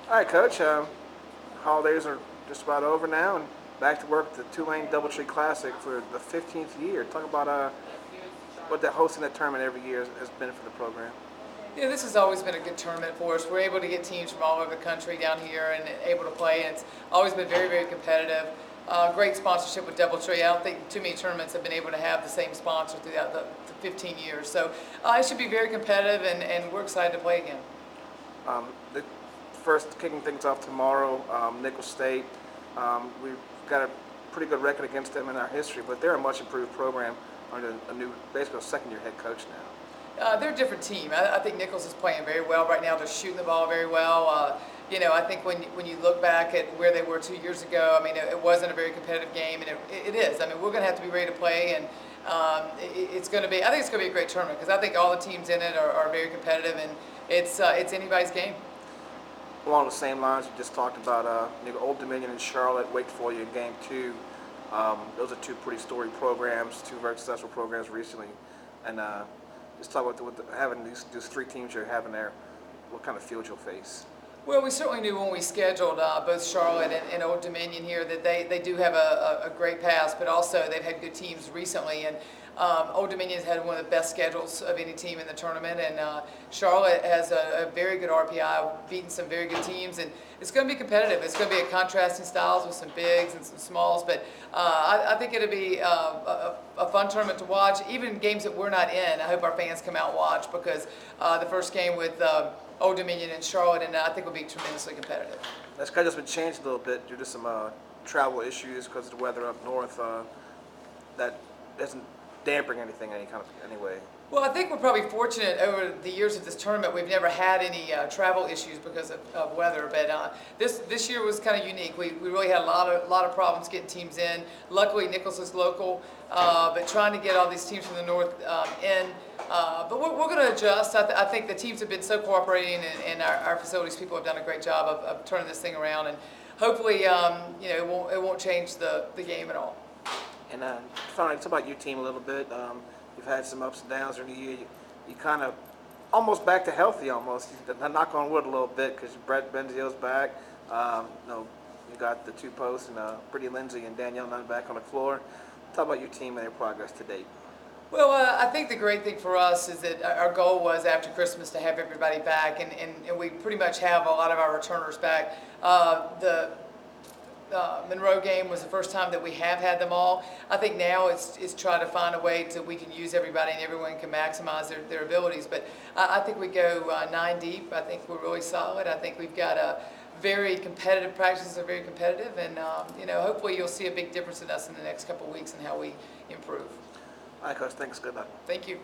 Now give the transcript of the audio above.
All right, Coach. Holidays are just about over now, and back to work at the Tulane DoubleTree Classic for the 15th year. Talk about what the hosting that tournament every year has been for the program. Yeah, this has always been a good tournament for us. We're able to get teams from all over the country down here and able to play, and it's always been very, very competitive. Great sponsorship with DoubleTree. I don't think too many tournaments have been able to have the same sponsor throughout the 15 years. So it should be very competitive, and we're excited to play again. The first kicking things off tomorrow, Nickel State. We've got a pretty good record against them in our history, but they're a much improved program under a new, basically a second-year head coach now. They're a different team. I think Nichols is playing very well right now. They're shooting the ball very well. I think when you look back at where they were 2 years ago, I mean, it wasn't a very competitive game, and it is. I mean, we're going to have to be ready to play, and it's going to be. I think it's going to be a great tournament because I think all the teams in it are very competitive, and it's anybody's game. Along the same lines, we just talked about Old Dominion and Charlotte wait for you in Game 2. Those are two pretty storied programs, two very successful programs recently, and just talk about having these three teams you're having there. What kind of field you'll face? Well, we certainly knew when we scheduled both Charlotte and Old Dominion here that they do have a great past, but also they've had good teams recently. And Old Dominion's had one of the best schedules of any team in the tournament, and Charlotte has a very good RPI, beaten some very good teams, and it's going to be competitive. It's going to be a contrasting styles with some bigs and some smalls, but I think it'll be a fun tournament to watch. Even games that we're not in, I hope our fans come out and watch because the first game with Old Dominion and Charlotte, and I think will be tremendously competitive. That schedule's been changed a little bit due to some travel issues because of the weather up north. That isn't dampering anything anyway. Well, I think we're probably fortunate over the years of this tournament. We've never had any travel issues because of weather, but this year was kind of unique. We really had a lot of problems getting teams in. Luckily, Nichols is local, but trying to get all these teams from the north in. But we're going to adjust. I think the teams have been so cooperating, and our facilities people have done a great job of turning this thing around. And hopefully, it won't change the game at all. And finally, talk about your team a little bit. You've had some ups and downs during the year. You kind of almost back to healthy almost. You knock on wood a little bit because Brett Benzio's back. You got the two posts and Brittany Lindsay and Danielle Nunn back on the floor. Talk about your team and their progress to date. Well, I think the great thing for us is that our goal was after Christmas to have everybody back, and we pretty much have a lot of our returners back. The Monroe game was the first time that we have had them all. I think now it's trying to find a way we can use everybody and everyone can maximize their abilities. But I think we go 9 deep. I think we're really solid. I think we've got a very competitive practices are very competitive, and hopefully you'll see a big difference in us in the next couple of weeks and how we improve. All right, Coach. Thanks. Good luck. Thank you.